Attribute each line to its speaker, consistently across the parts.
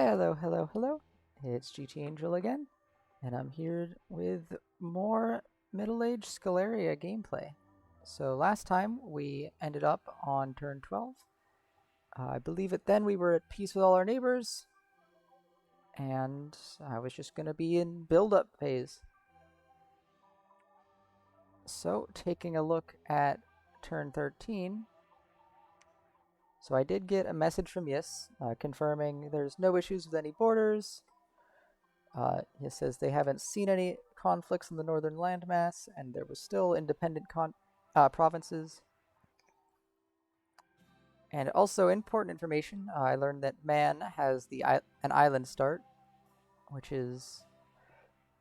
Speaker 1: Hello, hello, hello. It's GT Angel again, and I'm here with more middle-aged Sceleria gameplay. So last time we ended up on turn 12. I believe it then we were at peace with all our neighbors, and I was just going to be in build-up phase. So taking a look at turn 13, so I did get a message from Yis confirming there's no issues with any borders. It says they haven't seen any conflicts in the northern landmass, and there was still independent provinces. And also important information, I learned that Man has an island start, which is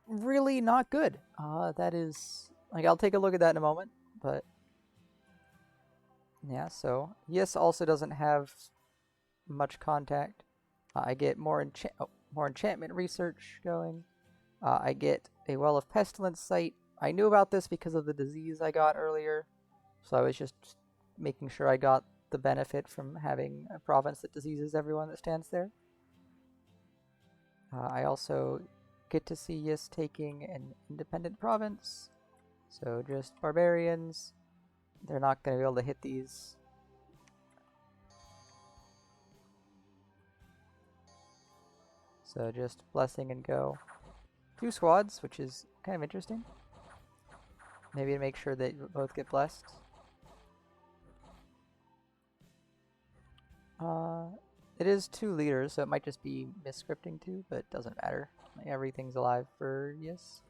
Speaker 1: really not good. That is, like, I'll take a look at that in a moment, but yeah, so Yes also doesn't have much contact. I get more enchantment research going. I get a Well of Pestilence site. I knew about this because of the disease I got earlier, so I was just making sure I got the benefit from having a province that diseases everyone that stands there. I also get to see Yis taking an independent province, so just barbarians. They're not going to be able to hit these. So just blessing and go. 2 squads, which is kind of interesting. Maybe to make sure that you both get blessed. It is 2 leaders, so it might just be misscripting 2, but it doesn't matter. Everything's alive for Yes.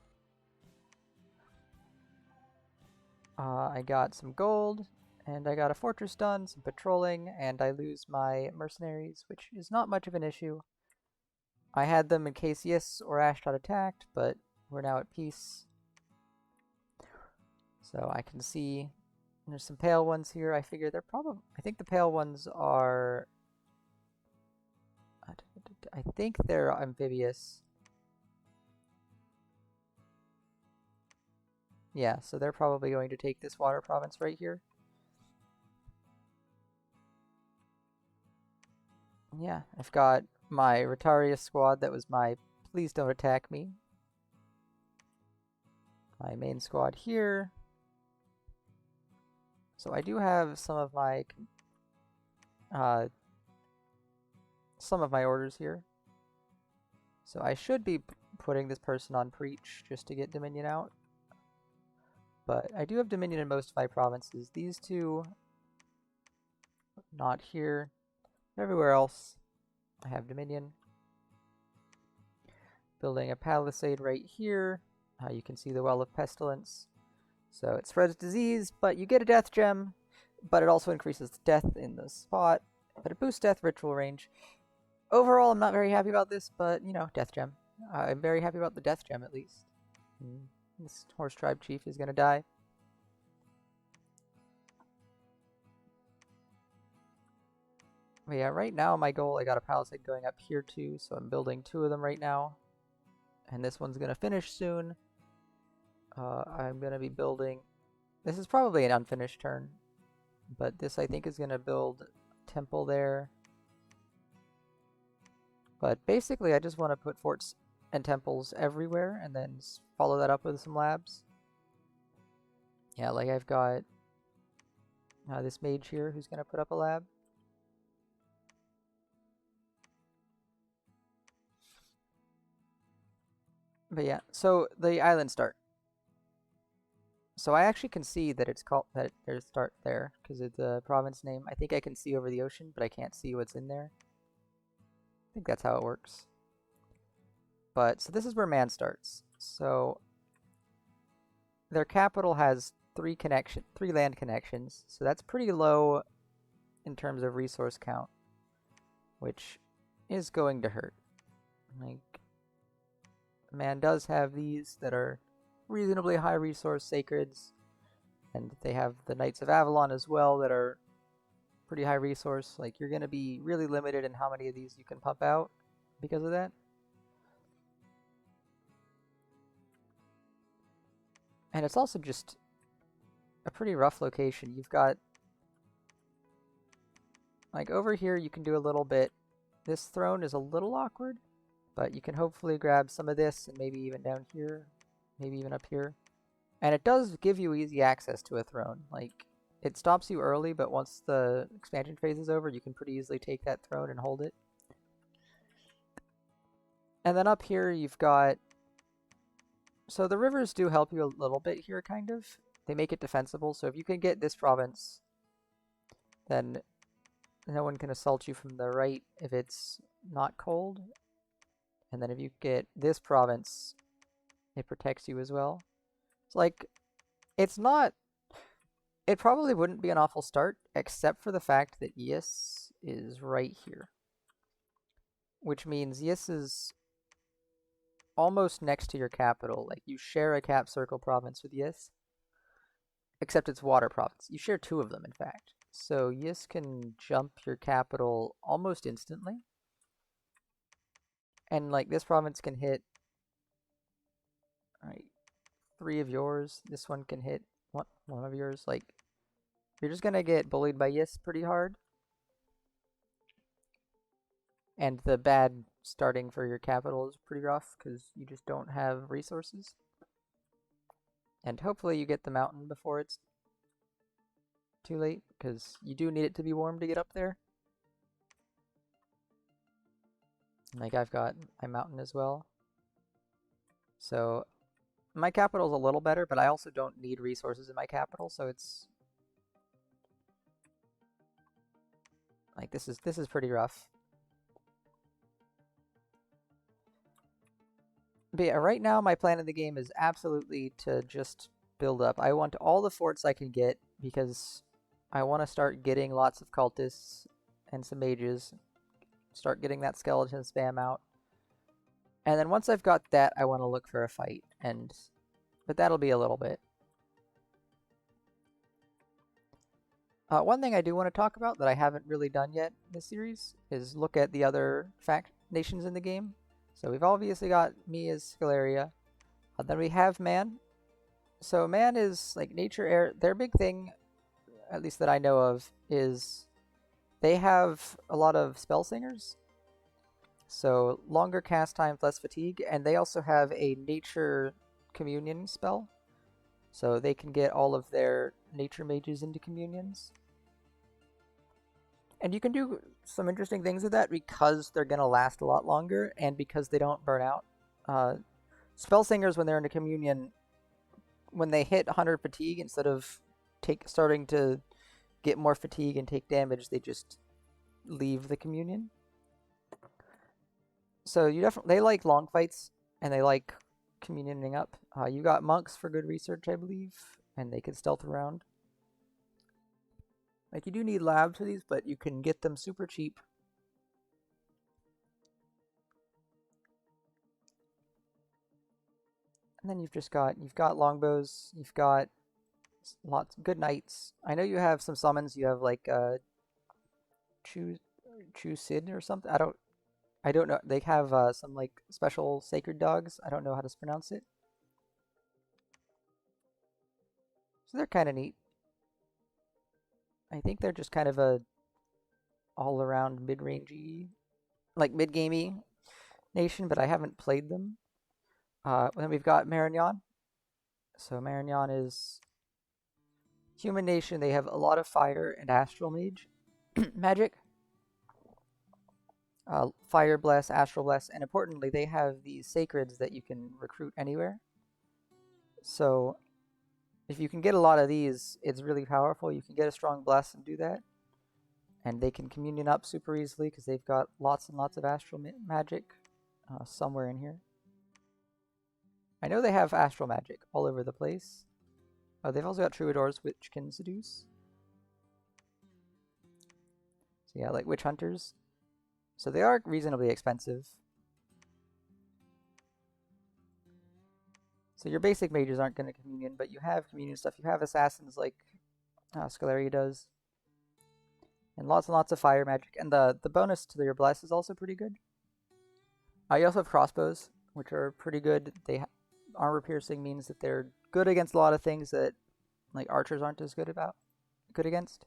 Speaker 1: I got some gold, and I got a fortress done, some patrolling, and I lose my mercenaries, which is not much of an issue. I had them in case Yes or Ashdod attacked, but we're now at peace. So I can see there's some pale ones here. I figure they're probably... I think the pale ones are... I think they're amphibious. Yeah, so they're probably going to take this water province right here. Yeah, I've got my Rotarius squad that was my please don't attack me. My main squad here. So I do have some of my orders here. So I should be putting this person on Preach just to get Dominion out. But I do have Dominion in most of my provinces. These two, not here. Everywhere else, I have Dominion. Building a palisade right here. You can see the Well of Pestilence. So it spreads disease, but you get a death gem, but it also increases death in the spot, but it boosts death ritual range. Overall, I'm not very happy about this, but, you know, death gem. I'm very happy about the death gem, at least. This horse tribe chief is going to die. But yeah, right now my goal, I got a palisade going up here too, so I'm building 2 of them right now. And this one's going to finish soon. I'm going to be building... This is probably an unfinished turn, but this I think is going to build a temple there. But basically I just want to put forts and temples everywhere and then follow that up with some labs. Yeah, like I've got this mage here who's going to put up a lab. But yeah, so the island start. So I actually can see that it's called that there's start there because of the province name. I think I can see over the ocean, but I can't see what's in there. I think that's how it works. But so this is where Man starts. So their capital has 3 land connections. So that's pretty low in terms of resource count, which is going to hurt. Like Man does have these that are reasonably high resource sacreds, and they have the Knights of Avalon as well that are pretty high resource. Like, you're going to be really limited in how many of these you can pump out because of that. And it's also just a pretty rough location. You've got, like, over here you can do a little bit This throne is a little awkward, but you can hopefully grab some of this and maybe even down here, maybe even up here. And it does give you easy access to a throne. Like, it stops you early, but once the expansion phase is over, you can pretty easily take that throne and hold it. And then up here, you've got... So the rivers do help you a little bit here, kind of. They make it defensible, so if you can get this province, then no one can assault you from the right if it's not cold. And then if you get this province, it protects you as well. It's like, it's not... It probably wouldn't be an awful start, except for the fact that Yis is right here. Which means Yis is almost next to your capital. Like, you share a cap circle province with Yis, except it's water province. You share two of them, in fact. So Yis can jump your capital almost instantly. And, like, this province can hit, all right, 3 of yours. This one can hit one of yours. Like, you're just gonna get bullied by Yis pretty hard. And the bad starting for your capital is pretty rough because you just don't have resources. And hopefully you get the mountain before it's too late, because you do need it to be warm to get up there. Like, I've got my mountain as well. So my capital's a little better, but I also don't need resources in my capital, so it's like this is pretty rough. But yeah, right now my plan in the game is absolutely to just build up. I want all the forts I can get because I want to start getting lots of cultists and some mages. Start getting that skeleton spam out. And then once I've got that, I want to look for a fight. But that'll be a little bit. One thing I do want to talk about that I haven't really done yet in this series is look at the other nations in the game. So we've obviously got me as Sceleria. Then we have Man. So Man is like nature air. Their big thing, at least that I know of, is they have a lot of spell singers. So longer cast times, less fatigue, and they also have a nature communion spell. So they can get all of their nature mages into communions. And you can do some interesting things with that because they're going to last a lot longer and because they don't burn out. Spell singers, when they're in a communion, when they hit 100 fatigue, instead of starting to get more fatigue and take damage, they just leave the communion. So they like long fights and they like communioning up. You got monks for good research, I believe, and they can stealth around. Like, you do need labs for these, but you can get them super cheap. And then you've got longbows, you've got lots of good knights. I know you have some summons. You have like Chu Sid or something. I don't know. They have some like special sacred dogs. I don't know how to pronounce it. So they're kind of neat. I think they're just kind of a all-around mid-rangey, like mid-gamey nation, but I haven't played them. Then we've got Marignon. So Marignon is human nation. They have a lot of fire and astral mage magic. Fire bless, astral bless, and importantly, they have these sacreds that you can recruit anywhere. So if you can get a lot of these, it's really powerful. You can get a strong bless and do that. And they can communion up super easily because they've got lots and lots of astral magic somewhere in here. I know they have astral magic all over the place. They've also got troubadours, which can seduce. So yeah, like witch hunters. So they are reasonably expensive. So your basic mages aren't going to communion, but you have communion stuff. You have assassins like Sceleria does. And lots of fire magic. And the bonus to your bless is also pretty good. You also have crossbows, which are pretty good. Armor piercing means that they're good against a lot of things that like archers aren't as good against.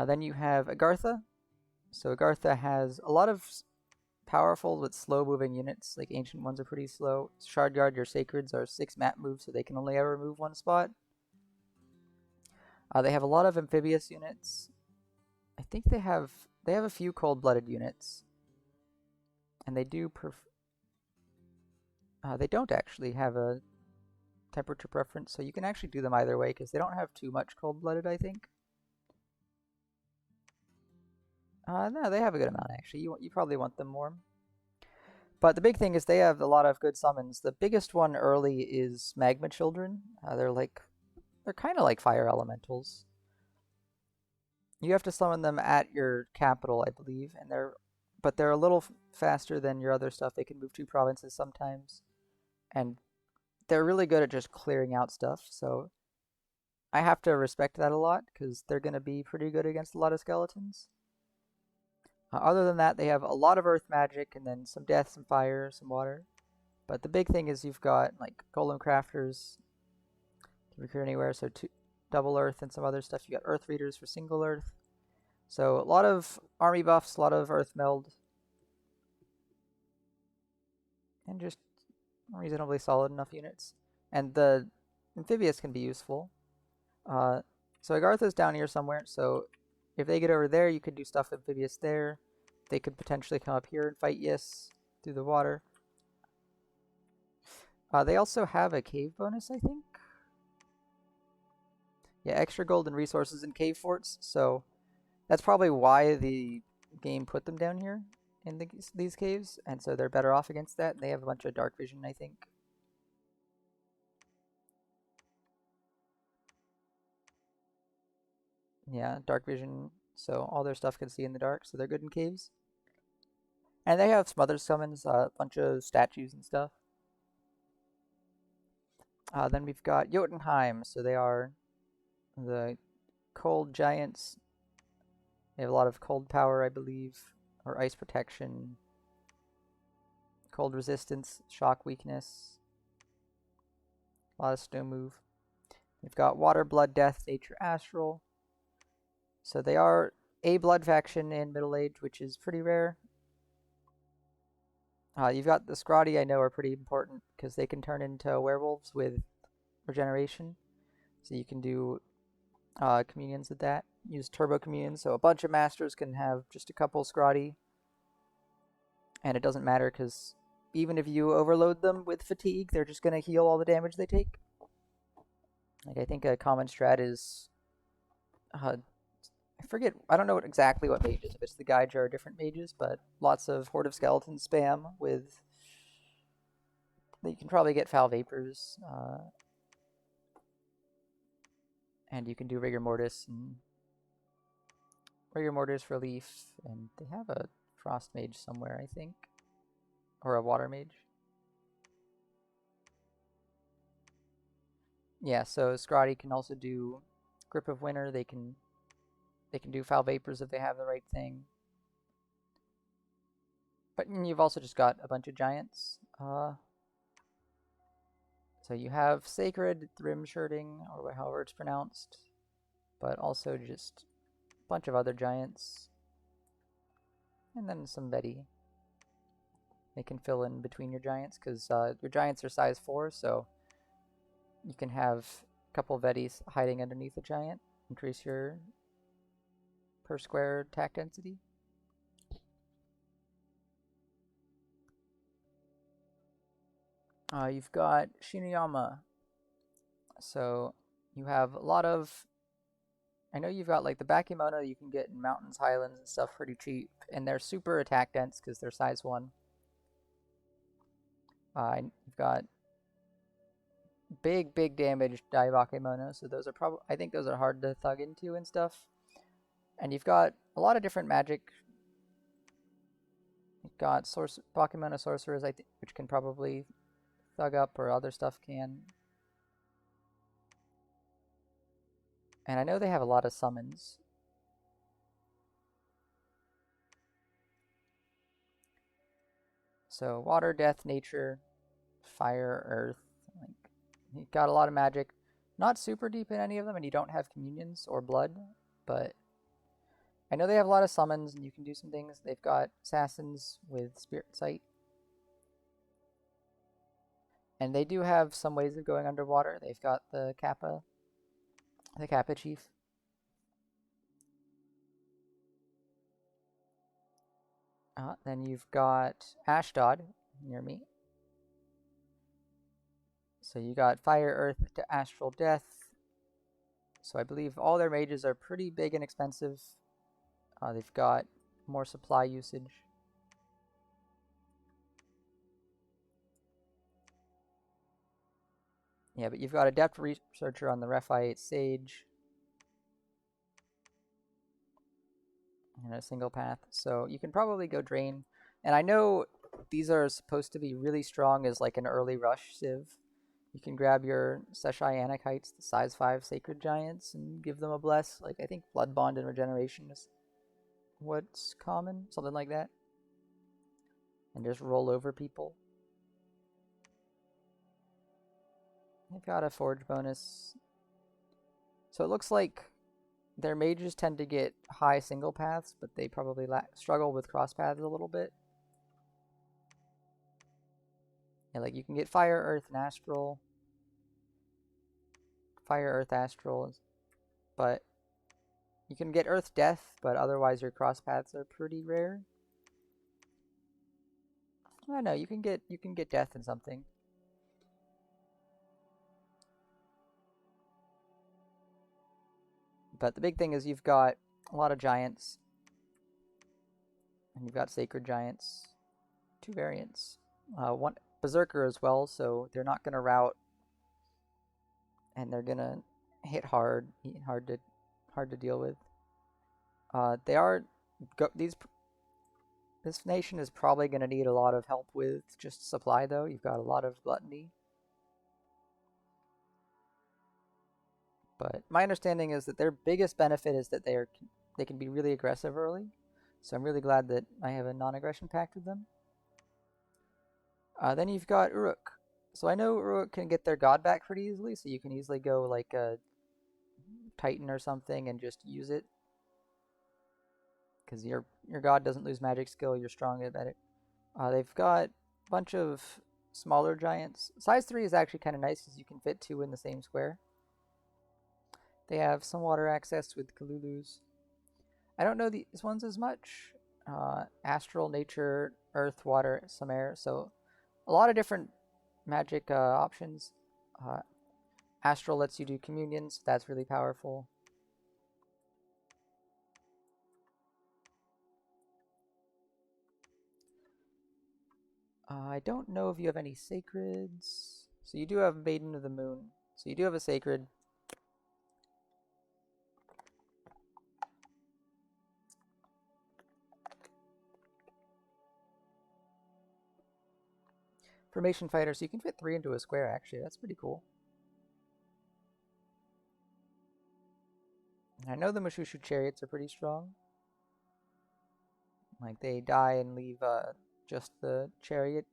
Speaker 1: Then you have Agartha. So Agartha has a lot of powerful but slow-moving units. Like Ancient ones are pretty slow. Shardguard, your Sacreds are 6 map moves, so they can only ever move one spot. They have a lot of amphibious units. I think they have a few cold-blooded units, and they don't actually have a temperature preference, so you can actually do them either way because they don't have too much cold-blooded, I think. No, they have a good amount actually. You probably want them more. But the big thing is they have a lot of good summons. The biggest one early is Magma Children. They're kind of like fire elementals. You have to summon them at your capital, I believe, but they're a little faster than your other stuff. They can move 2 provinces sometimes, and they're really good at just clearing out stuff. So I have to respect that a lot because they're going to be pretty good against a lot of skeletons. Other than that, they have a lot of earth magic and then some death, some fire, some water. But the big thing is you've got like golem crafters can recruit anywhere, so double earth and some other stuff. You got earth readers for single earth. So a lot of army buffs, a lot of earth meld, and just reasonably solid enough units. And the amphibious can be useful. So Agartha's down here somewhere, so if they get over there, you could do stuff amphibious there. They could potentially come up here and fight Yis through the water. They also have a cave bonus, I think. Yeah, extra gold and resources in cave forts, so that's probably why the game put them down here in these caves, and so they're better off against that. They have a bunch of dark vision, I think. Yeah, dark vision, so all their stuff can see in the dark, so they're good in caves. And they have some other summons, a bunch of statues and stuff. Then we've got Jotunheim, so they are the cold giants. They have a lot of cold power, I believe, or ice protection, cold resistance, shock weakness, a lot of snow move. We've got water, blood, death, nature, astral. So they are a blood faction in Middle Age, which is pretty rare. You've got the Scrati, I know, are pretty important because they can turn into werewolves with regeneration. So you can do communions with that. Use turbo communions, so a bunch of masters can have just a couple Scrati. And it doesn't matter because even if you overload them with fatigue, they're just going to heal all the damage they take. Like I think a common strat is I forget. I don't know exactly what mages. If it's the Gaija or different mages, but lots of Horde of Skeletons spam with. You can probably get Foul Vapors, and you can do Rigor Mortis and Rigor Mortis Relief, and they have a Frost Mage somewhere, I think, or a Water Mage. Yeah, so Scrati can also do Grip of Winter. They can do Foul Vapors if they have the right thing. But you've also just got a bunch of giants. So you have Sacred, Thrimshirting, or however it's pronounced, but also just a bunch of other giants. And then some Betty. They can fill in between your giants, because your giants are size 4, so you can have a couple of Vettys hiding underneath a giant. Increase your per square attack density. You've got Shiniyama. So you have a lot of. I know you've got like the Bakemono you can get in mountains, highlands, and stuff pretty cheap, and they're super attack dense because they're size 1. You've got big damage Dai Bakemono, so those are probably. I think those are hard to thug into and stuff. And you've got a lot of different magic. You've got Bakemono sorcerers, I think, which can probably thug up, or other stuff can. And I know they have a lot of summons. So water, death, nature, fire, earth. Like you've got a lot of magic. Not super deep in any of them, and you don't have communions or blood, but I know they have a lot of summons, and you can do some things. They've got assassins with Spirit Sight. And they do have some ways of going underwater. They've got the Kappa Chief. Then you've got Ashdod near me. So you got Fire, Earth, to Astral Death. So I believe all their mages are pretty big and expensive. They've got more supply usage. Yeah, but you've got Adept Researcher on the Rephi Sage. And a single path. So you can probably go Drain. And I know these are supposed to be really strong as like an early rush Civ. You can grab your Seshai Anakites, the size 5 Sacred Giants, and give them a bless. Like, I think Blood Bond and Regeneration is what's common, something like that. And just roll over people. They've got a Forge bonus. So it looks like their mages tend to get high single paths, but they probably struggle with cross paths a little bit. Yeah, like you can get Fire, Earth, and Astral. Fire, Earth, Astral, but you can get Earth Death, but otherwise your cross paths are pretty rare. I don't know, you can get Death in something. But the big thing is you've got a lot of giants, and you've got Sacred Giants, 2 variants, one Berserker as well, so they're not gonna rout, and they're gonna hit hard, hard to deal with. They are this nation is probably going to need a lot of help with just supply, though. You've got a lot of gluttony. But my understanding is that their biggest benefit is that they can be really aggressive early. So I'm really glad that I have a non-aggression pact with them. Then you've got Uruk. So I know Uruk can get their god back pretty easily, so you can easily go like a Titan or something and just use it. Because your god doesn't lose magic skill, you're strong at it. They've got a bunch of smaller giants. Size 3 is actually kind of nice because you can fit 2 in the same square. They have some water access with Kalulus. I don't know these ones as much. Astral, Nature, Earth, Water, some Air. So a lot of different magic options. Astral lets you do communions. That's really powerful. I don't know if you have any sacreds. So you do have Maiden of the Moon. So you do have a sacred. Formation Fighter, so you can fit 3 into a square, actually. That's pretty cool. And I know the Mushushu Chariots are pretty strong. Like, they die and leave just the chariot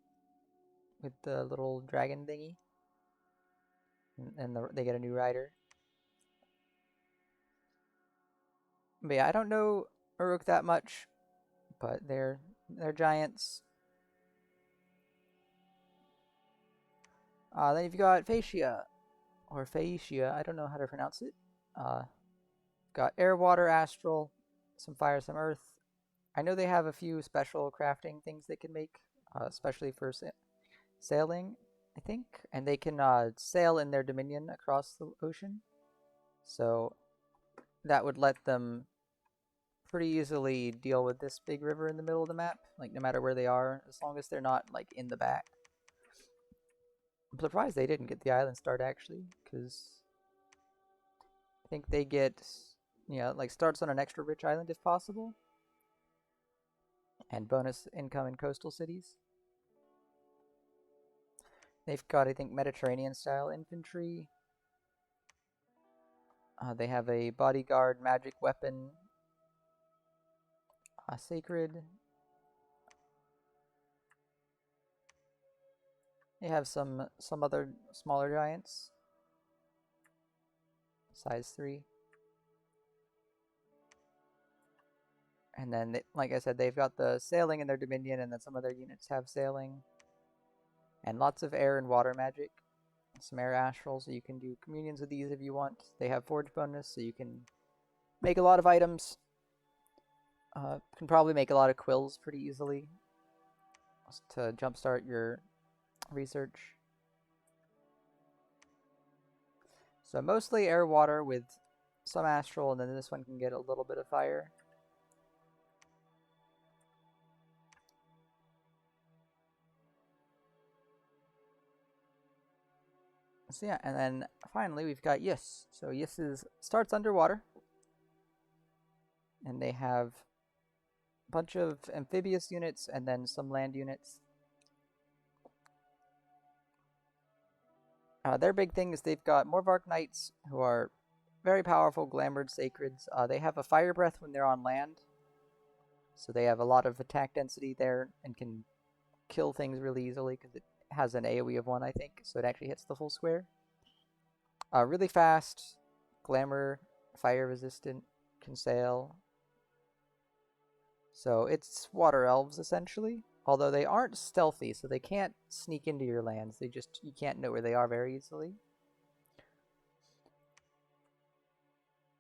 Speaker 1: with the little dragon thingy. And they get a new rider. But yeah, I don't know Uruk that much, but they're giants. Then you've got Phaeacia, or Phaeacia, I don't know how to pronounce it. Got air, water, astral, some fire, some earth. I know they have a few special crafting things they can make, especially for sailing, I think. And they can sail in their dominion across the ocean. So that would let them pretty easily deal with this big river in the middle of the map, like no matter where they are, as long as they're not like in the back. I'm surprised they didn't get the island start actually, because I think they get, like starts on an extra rich island if possible, and bonus income in coastal cities. They've got, I think, Mediterranean style infantry. They have a bodyguard magic weapon, sacred. They have some other smaller giants, size 3. And then, like I said, they've got the sailing in their dominion, and then some of their units have sailing. And lots of air and water magic. Some air astral, so you can do communions with these if you want. They have forge bonus, so you can make a lot of items. Can probably make a lot of quills pretty easily to jumpstart your research. So mostly air water with some astral, and then this one can get a little bit of fire. So yeah, and then finally we've got Yis. So Yis starts underwater, and they have a bunch of amphibious units and then some land units. Their big thing is they've got Morvark Knights, who are very powerful, glamored sacreds. They have a fire breath when they're on land, so they have a lot of attack density there and can kill things really easily because it has an AoE of 1, I think, so it actually hits the full square. Really fast, glamour, fire resistant, can sail. So it's water elves essentially, although they aren't stealthy, so they can't sneak into your lands. You can't know where they are very easily.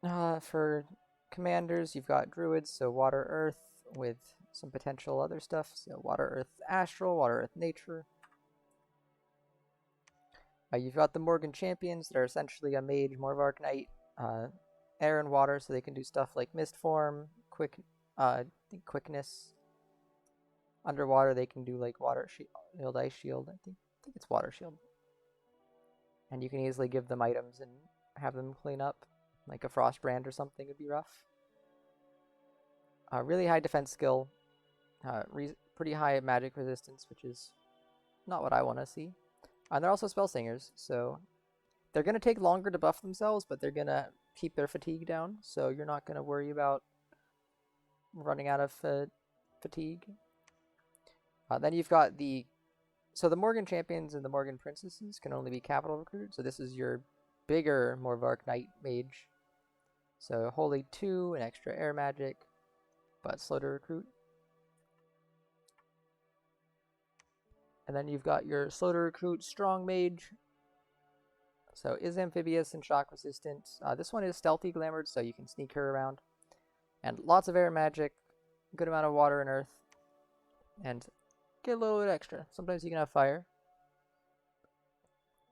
Speaker 1: For commanders, you've got druids, so water earth with some potential other stuff. So water earth astral, water earth nature. You've got the Morgan champions that are essentially a mage, Morvark Knight, air and water, so they can do stuff like mist form, quickness. Underwater, they can do like water shield, ice shield. I think it's water shield. And you can easily give them items and have them clean up. Like a frost brand or something would be rough. Really high defense skill. Pretty high magic resistance, which is not what I want to see. And they're also spell singers, so they're going to take longer to buff themselves, but they're going to keep their fatigue down, so you're not going to worry about running out of fatigue. Then you've got the Morgan champions and the Morgan princesses can only be capital recruited, so this is your bigger Morvark Knight mage. So Holy 2, an extra air magic, but slow to recruit. And then you've got your slow to recruit strong mage. So is amphibious and shock resistant. This one is stealthy glamored, so you can sneak her around. And lots of air magic, good amount of water and earth, and get a little bit extra. Sometimes you can have fire.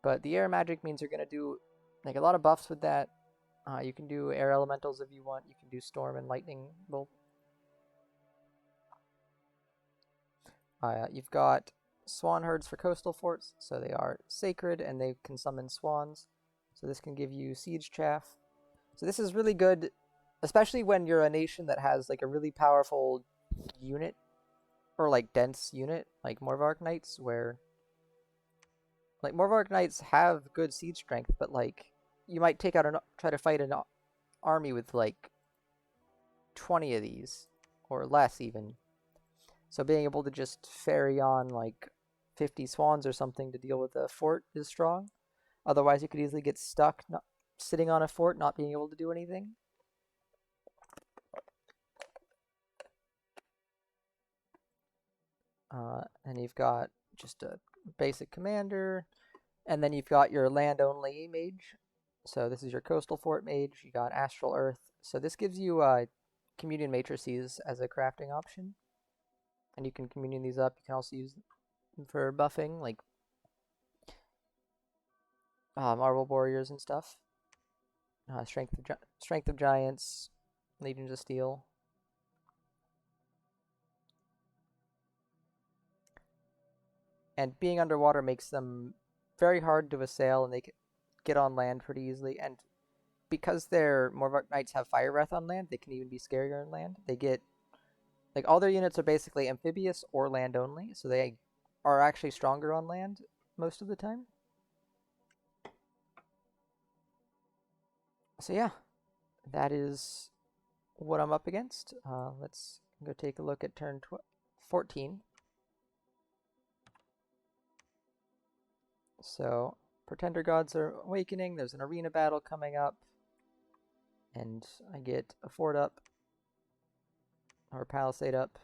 Speaker 1: But the air magic means you're going to do like a lot of buffs with that. You can do air elementals if you want. You can do storm and lightning bolt. You've got swan herds for coastal forts, so they are sacred and they can summon swans. So this can give you siege chaff. So this is really good, especially when you're a nation that has like a really powerful unit or like dense unit, like Morvark Knights, where like Morvark Knights have good siege strength, but like you might try to fight an army with like 20 of these or less even. So being able to just ferry on like 50 swans or something to deal with a fort is strong. Otherwise, you could easily get stuck sitting on a fort, not being able to do anything. And you've got just a basic commander. And then you've got your land-only mage. So this is your coastal fort mage. You got astral earth. So this gives you communion matrices as a crafting option. And you can communion these up. You can also use them for buffing, like marble warriors and stuff. Strength of giants, legions of steel. And being underwater makes them very hard to assail, and they can get on land pretty easily. And because their Morvark Knights have fire breath on land, they can even be scarier on land. They get like all their units are basically amphibious or land only, so they are actually stronger on land most of the time. So yeah, that is what I'm up against. Let's go take a look at turn 14. So Pretender Gods are awakening. There's an arena battle coming up, and I get a fort up. or palisade up.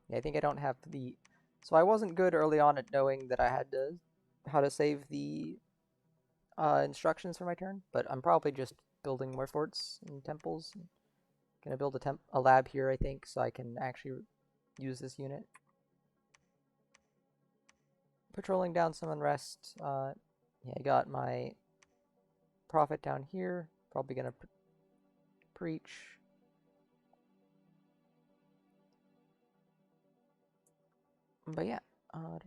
Speaker 1: Yeah, I think I don't have the... So I wasn't good early on at knowing that I had to how to save the instructions for my turn, but I'm probably just building more forts and temples. I'm gonna build a lab here, I think, so I can actually use this unit. Patrolling down some unrest. Yeah, I got my prophet down here. Probably gonna preach. But yeah, so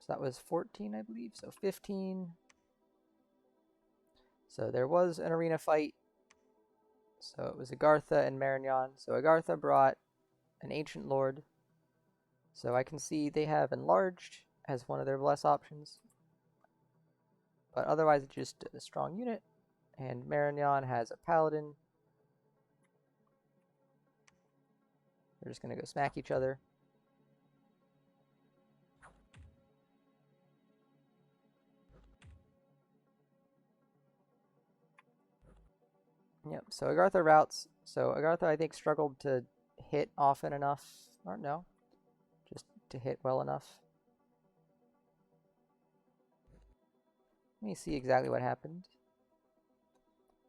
Speaker 1: that was 14, I believe. So 15. So there was an arena fight. So it was Agartha and Marignon. So Agartha brought an Ancient Lord. So I can see they have Enlarged as one of their bless options. But otherwise it's just a strong unit. And Marignon has a Paladin. They're just going to go smack each other. Yep, so Agartha routes. So Agartha, I think, struggled to hit often enough. Or no, just to hit well enough. Let me see exactly what happened.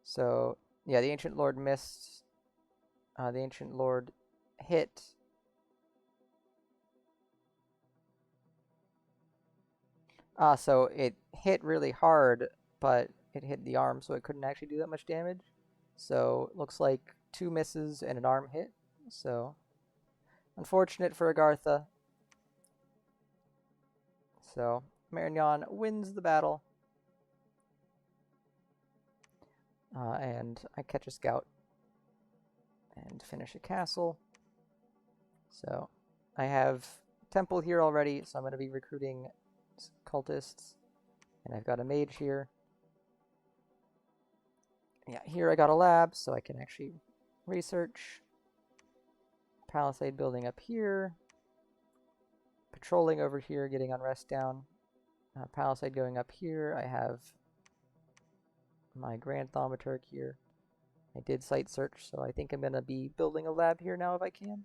Speaker 1: So, yeah, the Ancient Lord missed. The Ancient Lord hit. So it hit really hard, but it hit the arm, so it couldn't actually do that much damage. So it looks like 2 misses and an arm hit. So unfortunate for Agartha. So Marignon wins the battle. And I catch a scout and finish a castle. So I have temple here already, so I'm going to be recruiting cultists. And I've got a mage here. Yeah, here I got a lab, so I can actually research. Palisade building up here. Patrolling over here, getting unrest down. Palisade going up here. I have my Grand Thaumaturg here. I did site search, so I think I'm going to be building a lab here now if I can.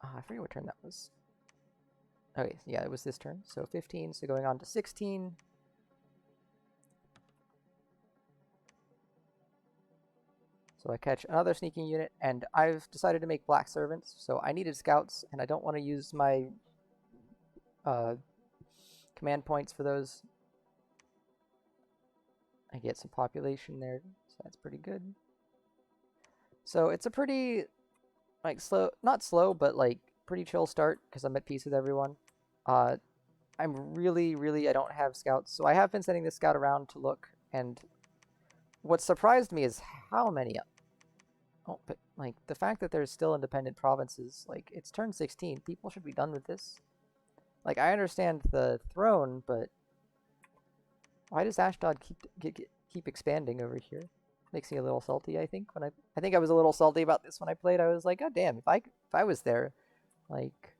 Speaker 1: I forget what turn that was. Okay, yeah, it was this turn. So 15, so going on to 16. So I catch another sneaking unit, and I've decided to make Black Servants. So I needed scouts, and I don't want to use my command points for those. I get some population there, so that's pretty good. So it's a pretty, like, slow, not slow, but, like, pretty chill start, because I'm at peace with everyone. I'm really, I don't have scouts, so I have been sending this scout around to look, and what surprised me is how many. Oh, but, like, the fact that there's still independent provinces, like, it's turn 16, people should be done with this. Like, I understand the throne, but why does Ashdod keep expanding over here? Makes me a little salty, I think. I think I was a little salty about this when I played. I was like, God damn, if I was there, like,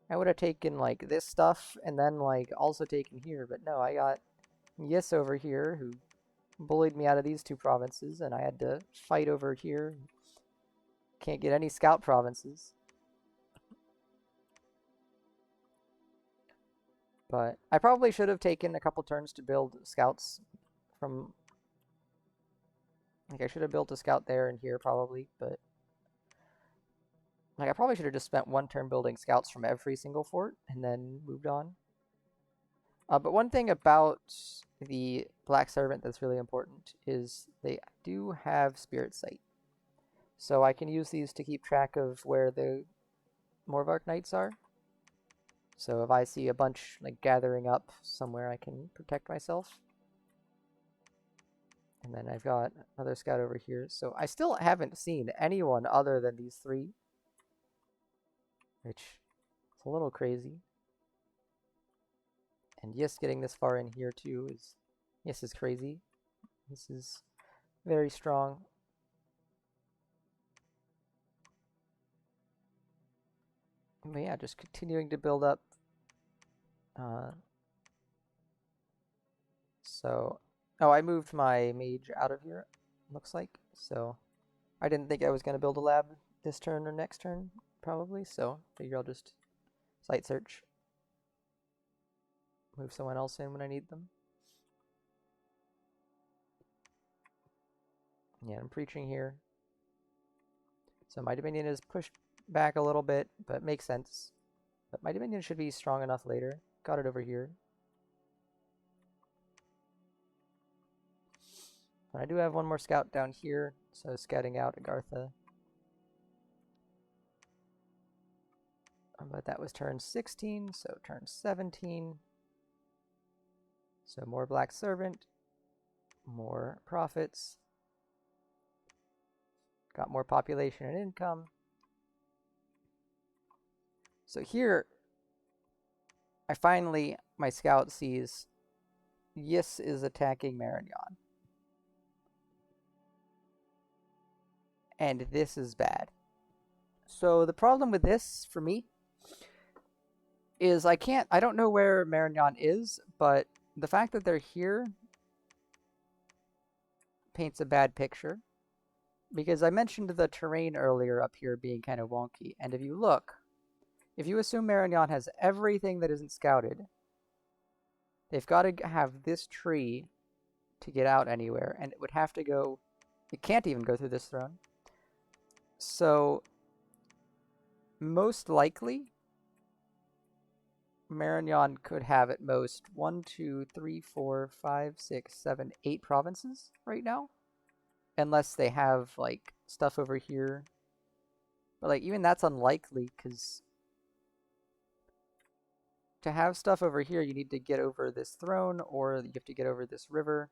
Speaker 1: I would have taken, like, this stuff and then, like, also taken here. But no, I got Yis over here who bullied me out of these 2 provinces, and I had to fight over here. Can't get any scout provinces. But I probably should have taken a couple turns to build scouts from... Like, I should have built a scout there and here, probably, but... Like, I probably should have just spent 1 turn building scouts from every single fort, and then moved on. But one thing about the Black Servant that's really important is they do have Spirit Sight. So I can use these to keep track of where the Morvark Knights are. So if I see a bunch, like, gathering up somewhere, I can protect myself. And then I've got another scout over here. So I still haven't seen anyone other than these 3. Which is a little crazy. And yes, getting this far in here too is crazy. This is very strong. But yeah, just continuing to build up. So, oh, I moved my mage out of here, looks like. So, I didn't think I was going to build a lab this turn or next turn, probably. So, figure I'll just site search. Move someone else in when I need them. Yeah, I'm preaching here. So my Dominion is pushed back a little bit, but makes sense. But my Dominion should be strong enough later. Got it over here. But I do have one more scout down here, so scouting out Agartha. But that was turn 16, so turn 17. So more Black Servant, more profits. Got more population and income. So here, my scout sees Yis is attacking Marignon. And this is bad. So the problem with this, for me, is I don't know where Marignon is, but the fact that they're here paints a bad picture. Because I mentioned the terrain earlier up here being kind of wonky, and if you assume Marignon has everything that isn't scouted, they've got to have this tree to get out anywhere, and it can't even go through this throne. So, most likely, Marignon could have at most 1, 2, 3, 4, 5, 6, 7, 8 provinces right now. Unless they have, like, stuff over here. But, like, even that's unlikely, because to have stuff over here, you need to get over this throne, or you have to get over this river.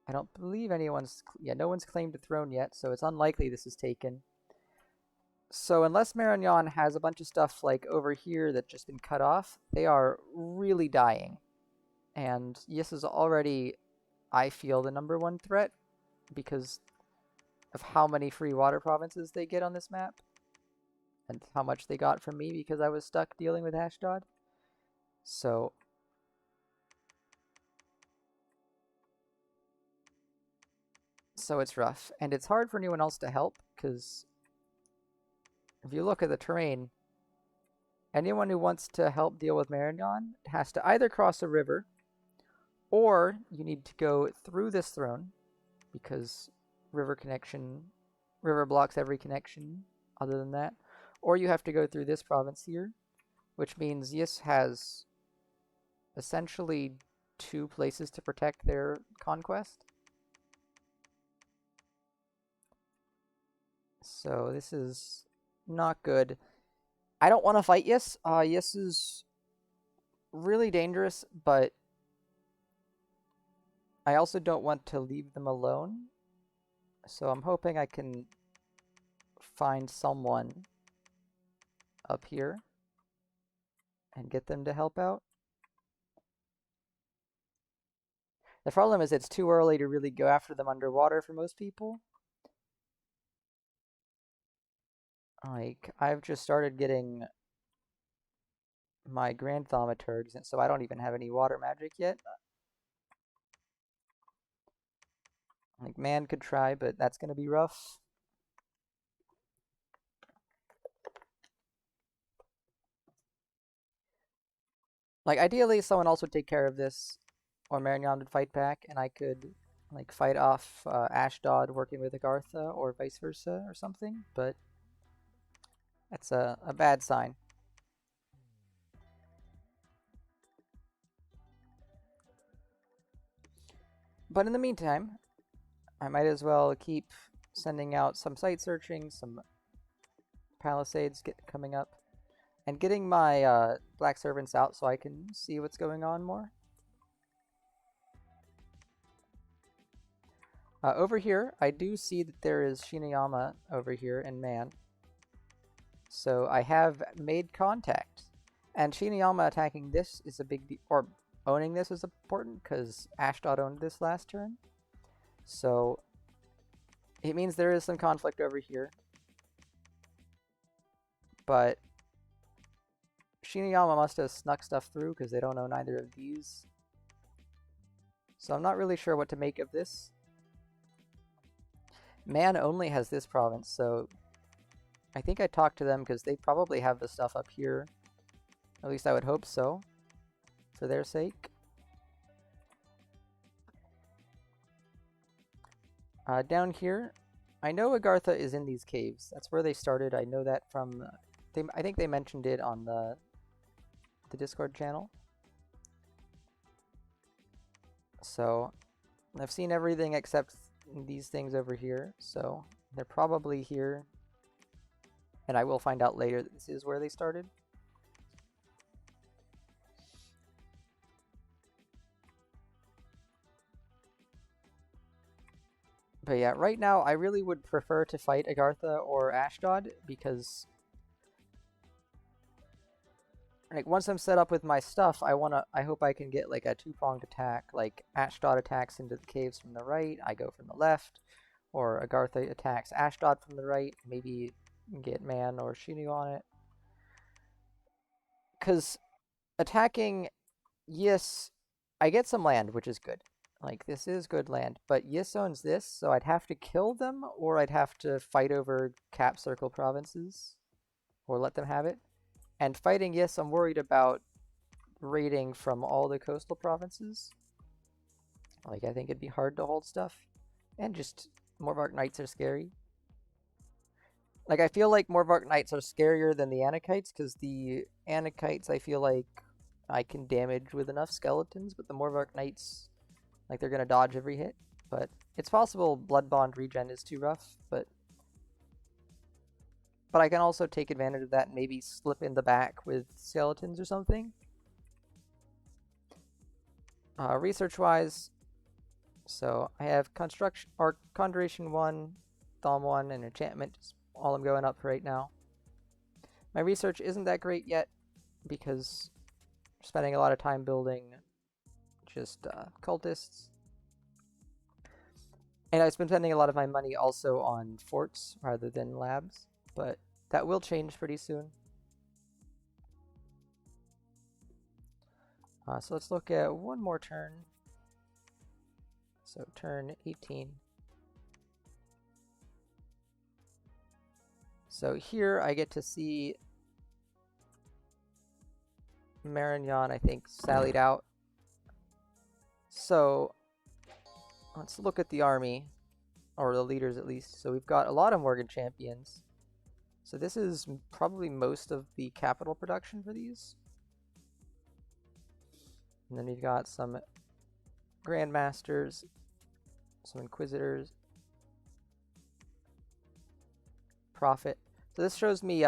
Speaker 1: I don't believe no one's claimed a throne yet, so it's unlikely this is taken. So unless Marignon has a bunch of stuff like over here that's just been cut off, they are really dying. And Yis is already, I feel, the #1 threat because of how many free water provinces they get on this map. And how much they got from me because I was stuck dealing with Ashdod. So it's rough. And it's hard for anyone else to help because if you look at the terrain, anyone who wants to help deal with Marignon has to either cross a river, or you need to go through this throne, because river blocks every connection other than that, or you have to go through this province here, which means Yis has essentially 2 places to protect their conquest. So this is not good. I don't want to fight Yis. Yis is really dangerous, but I also don't want to leave them alone. So I'm hoping I can find someone up here and get them to help out. The problem is it's too early to really go after them underwater for most people. Like, I've just started getting my Grand Thaumaturgs, so I don't even have any water magic yet. Like, man could try, but that's going to be rough. Like, ideally, someone else would take care of this, or Marignon would fight back, and I could, like, fight off Ashdod working with Agartha, or vice versa, or something, but that's a bad sign. But in the meantime, I might as well keep sending out some site searching, some palisades coming up, and getting my black servants out so I can see what's going on more. Over here, I do see that there is Shinayama over here in Man. So I have made contact. And Shinayama attacking this is a big deal, or owning this is important, because Ashdod owned this last turn. So it means there is some conflict over here. But Shinayama must have snuck stuff through, because they don't own either of these. So I'm not really sure what to make of this. Man only has this province, so I think I talked to them because they probably have the stuff up here. At least I would hope so, for their sake. Down here, I know Agartha is in these caves. That's where they started. I know that from... I think they mentioned it on the Discord channel. So, I've seen everything except these things over here. So, they're probably here. And I will find out later that this is where they started. But yeah, right now I really would prefer to fight Agartha or Ashdod because like once I'm set up with my stuff, I hope I can get like a two-pronged attack. Like Ashdod attacks into the caves from the right, I go from the left, or Agartha attacks Ashdod from the right, maybe get Man or Shinu on it. Cuz attacking Yis, I get some land, which is good. Like, this is good land, but Yis owns this, so I'd have to kill them, or I'd have to fight over Cap Circle provinces, or let them have it. And fighting Yis, I'm worried about raiding from all the coastal provinces. Like, I think it'd be hard to hold stuff. And just, Morvark Knights are scary. Like, I feel like Morvark Knights are scarier than the Anakites, because the Anakites, I feel like I can damage with enough skeletons, but the Morvark Knights... Like, they're going to dodge every hit. But it's possible Blood Bond regen is too rough, but I can also take advantage of that and maybe slip in the back with skeletons or something. Research-wise, so I have Construction, or Conjuration 1, Thumb 1, and Enchantment. Is all I'm going up for right now. My research isn't that great yet because I'm spending a lot of time building just cultists. And I've been spending a lot of my money also on forts rather than labs, but that will change pretty soon. So let's look at one more turn. So turn 18. So here I get to see Marignon, I think, sallied out. So let's look at the army, or the leaders at least. So we've got a lot of Morgan champions. So this is probably most of the capital production for these. And then we've got some Grandmasters, some Inquisitors, Prophet. So this shows me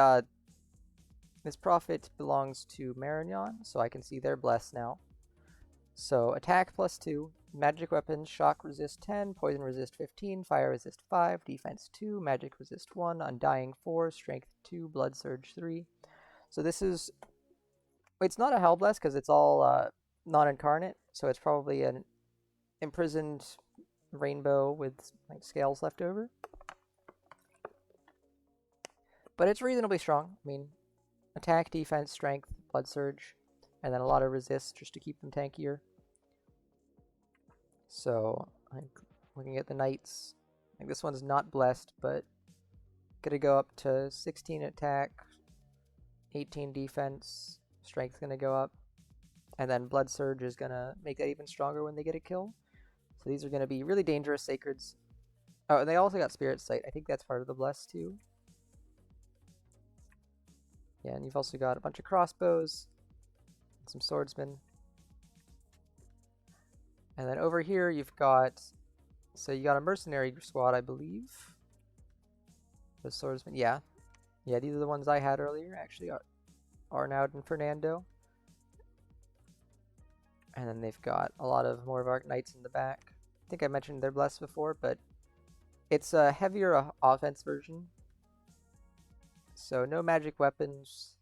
Speaker 1: this Prophet belongs to Marignon, so I can see they're blessed now. So attack +2, magic weapons, shock resist 10, poison resist 15, fire resist 5, defense 2, magic resist 1, undying 4, strength 2, blood surge 3. So this is, it's not a Hellbless because it's all non-incarnate, so it's probably an imprisoned rainbow with like scales left over. But it's reasonably strong. I mean, attack, defense, strength, blood surge, and then a lot of resist just to keep them tankier. So, like, looking at the knights, like this one's not blessed, but gonna go up to 16 attack, 18 defense, strength's gonna go up, and then blood surge is gonna make that even stronger when they get a kill. So these are gonna be really dangerous sacreds. Oh, and they also got Spirit Sight. I think that's part of the bless too. Yeah, and you've also got a bunch of crossbows, and some swordsmen. And then over here you've got, so you got a mercenary squad, I believe. The swordsmen, yeah. Yeah, these are the ones I had earlier, actually, Arnaud and Fernando. And then they've got a lot of Morvark Knights in the back. I think I mentioned they're blessed before, but it's a heavier offense version. So no magic weapons,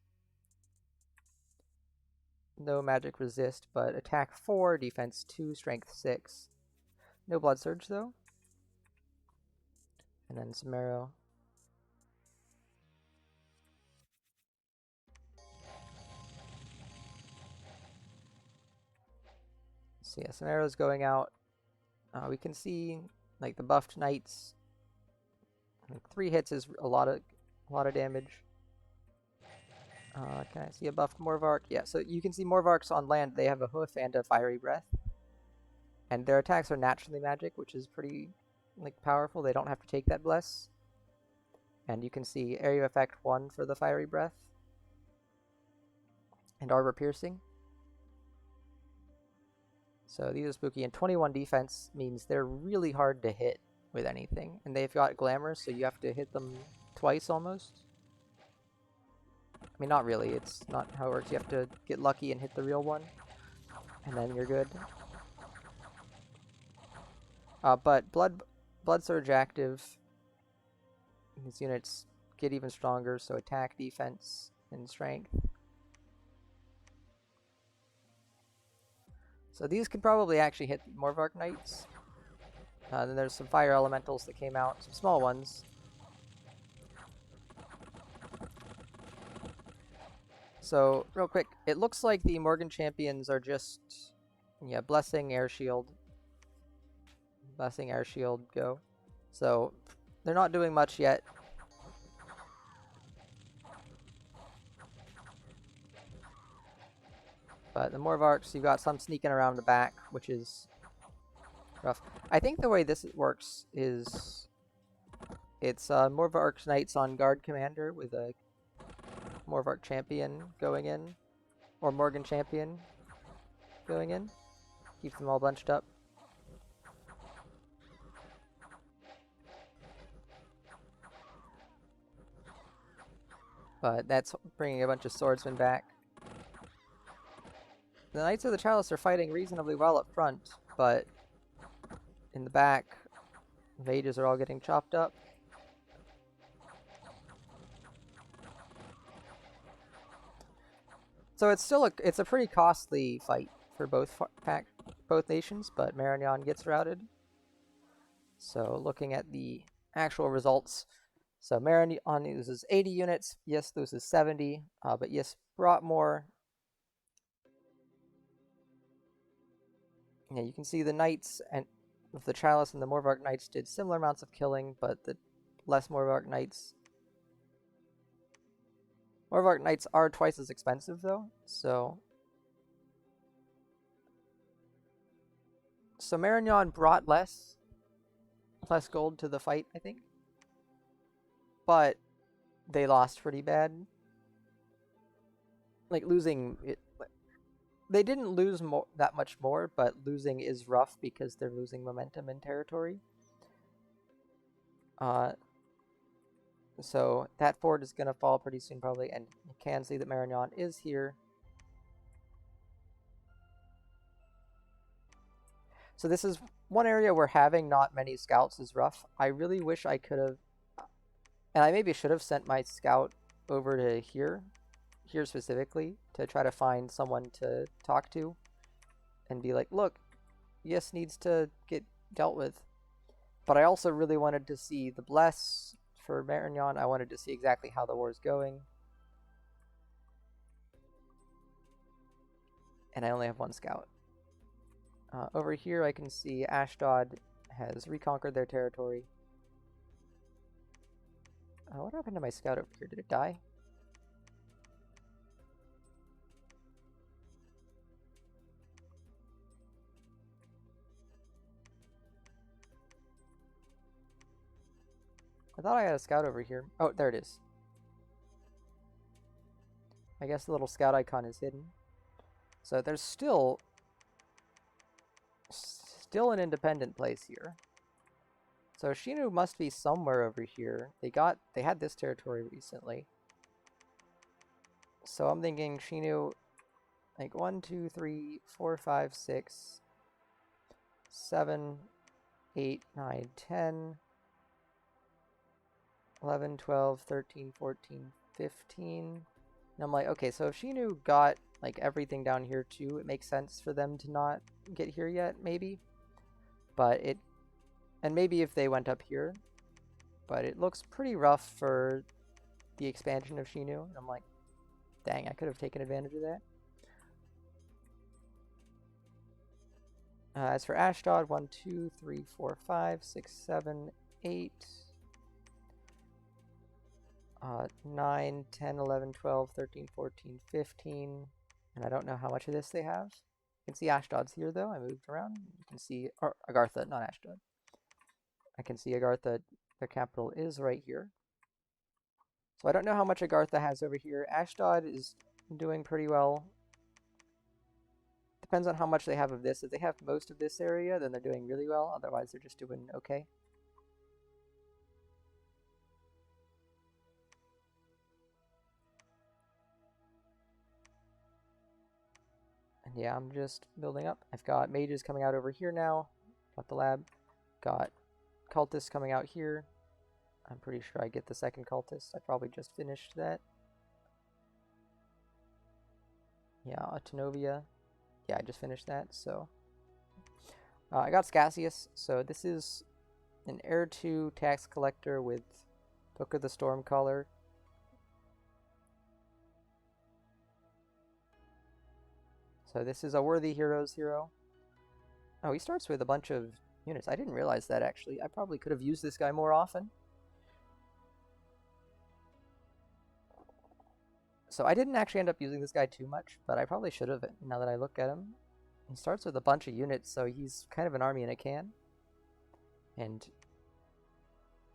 Speaker 1: no magic resist, but attack 4, defense 2, strength 6. No blood surge though. And then some arrow. So yeah, some arrows going out. We can see like the buffed knights. Like 3 hits is a lot of damage. Can I see a buffed Morvark? Yeah, so you can see Morvarks on land. They have a hoof and a fiery breath. And their attacks are naturally magic, which is pretty like powerful. They don't have to take that bless. And you can see area effect 1 for the fiery breath. And armor piercing. So these are spooky. And 21 defense means they're really hard to hit with anything. And they've got glamour, so you have to hit them twice almost. I mean, not really. It's not how it works. You have to get lucky and hit the real one. And then you're good. But Blood Surge active. These units get even stronger, so attack, defense, and strength. So these could probably actually hit Morvark Knights. Then there's some fire elementals that came out, some small ones. So, real quick, it looks like the Morgan champions are just, yeah, Blessing, Air Shield. Blessing, Air Shield, go. So, they're not doing much yet. But the Morvarks, you've got some sneaking around the back, which is rough. I think the way this works is it's Morvark Knights on Guard Commander with a Morvark Champion going in, or Morgan Champion going in. Keep them all bunched up. But that's bringing a bunch of swordsmen back. The Knights of the Chalice are fighting reasonably well up front, but in the back, mages are all getting chopped up. So it's still it's a pretty costly fight for both nations, but Marignan gets routed. So looking at the actual results, so Marignan uses 80 units, Yes loses 70, but Yes brought more. Yeah, you can see the Knights and the Chalice and the Morvark Knights did similar amounts of killing, but the less Morvark Knights. Morvark Knights are twice as expensive though, so Marignan brought less gold to the fight, I think, but they lost pretty bad. Like losing it, they didn't lose that much more, but losing is rough because they're losing momentum and territory. So that fort is going to fall pretty soon probably, and you can see that Marignan is here. So this is one area where having not many scouts is rough. I really wish I could have, and I maybe should have sent my scout over to here specifically, to try to find someone to talk to and be like, look, Yes needs to get dealt with. But I also really wanted to see the Bless for Marignan. I wanted to see exactly how the war is going. And I only have one scout. Over here I can see Ashdod has reconquered their territory. What happened to my scout over here? Did it die? I thought I had a scout over here. Oh, there it is. I guess the little scout icon is hidden. So there's still an independent place here. So Shinu must be somewhere over here. They had this territory recently. So I'm thinking Shinu, like 1, 2, 3, 4, 5, 6, 7, 8, 9, 10, 11, 12, 13, 14, 15. And I'm like, okay, so if Shinu got like everything down here too, it makes sense for them to not get here yet, maybe. And maybe if they went up here. But it looks pretty rough for the expansion of Shinu. And I'm like, dang, I could have taken advantage of that. As for Ashdod, 1, 2, 3, 4, 5, 6, 7, 8, 9, 10, 11, 12, 13, 14, 15. And I don't know how much of this they have. You can see Ashdod's here, though. I moved around. You can see, or Agartha, not Ashdod. I can see Agartha, their capital is right here. So I don't know how much Agartha has over here. Ashdod is doing pretty well. Depends on how much they have of this. If they have most of this area, then they're doing really well. Otherwise, they're just doing okay. And yeah, I'm just building up. I've got mages coming out over here now. Got the lab. Got cultists coming out here. I'm pretty sure I get the second cultist. I probably just finished that. Yeah, Autonovia. Yeah, I just finished that, so... I got Scassius, so this is an Heir 2 tax collector with Book of the Stormcaller. So this is a Worthy Heroes hero. Oh, he starts with a bunch of units. I didn't realize that, actually. I probably could have used this guy more often. So I didn't actually end up using this guy too much, but I probably should have, now that I look at him. He starts with a bunch of units, so he's kind of an army in a can. And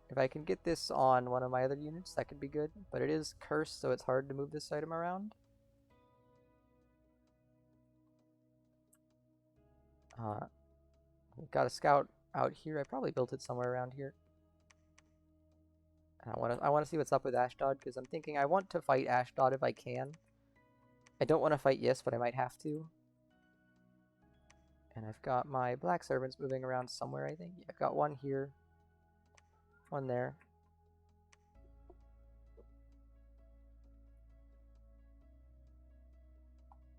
Speaker 1: if I can get this on one of my other units, that could be good. But it is cursed, so it's hard to move this item around. We've got a scout out here. I probably built it somewhere around here. And I want to see what's up with Ashdod, because I'm thinking I want to fight Ashdod if I can. I don't want to fight Yes, but I might have to. And I've got my black servants moving around somewhere, I think. Yeah, I've got one here. One there.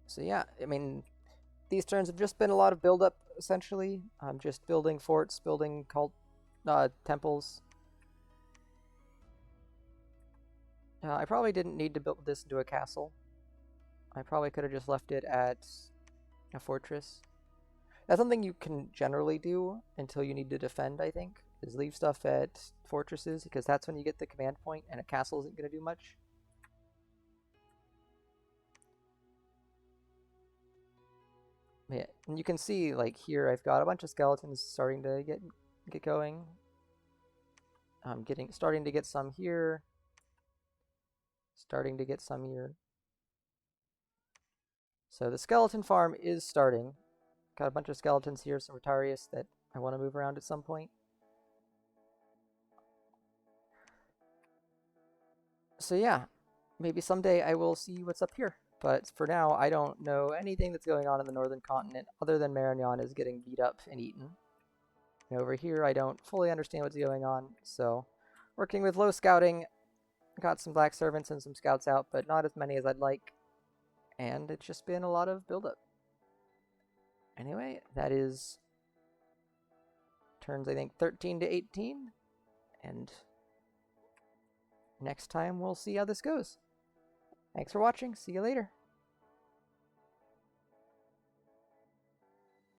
Speaker 1: So yeah, I mean, these turns have just been a lot of build-up, essentially. I'm just building forts, building cult temples. I probably didn't need to build this into a castle. I probably could have just left it at a fortress. That's something you can generally do until you need to defend, I think, is leave stuff at fortresses, because that's when you get the command point, and a castle isn't going to do much. Yeah, and you can see, like, here I've got a bunch of skeletons starting to get going. I'm starting to get some here. Starting to get some here. So the skeleton farm is starting. Got a bunch of skeletons here, some Rotarius that I want to move around at some point. So yeah, maybe someday I will see what's up here. But for now, I don't know anything that's going on in the northern continent other than Marignan is getting beat up and eaten. And over here, I don't fully understand what's going on. So working with low scouting, got some black servants and some scouts out, but not as many as I'd like. And it's just been a lot of buildup. Anyway, that is turns, I think, 13 to 18. And next time we'll see how this goes. Thanks for watching. See you later.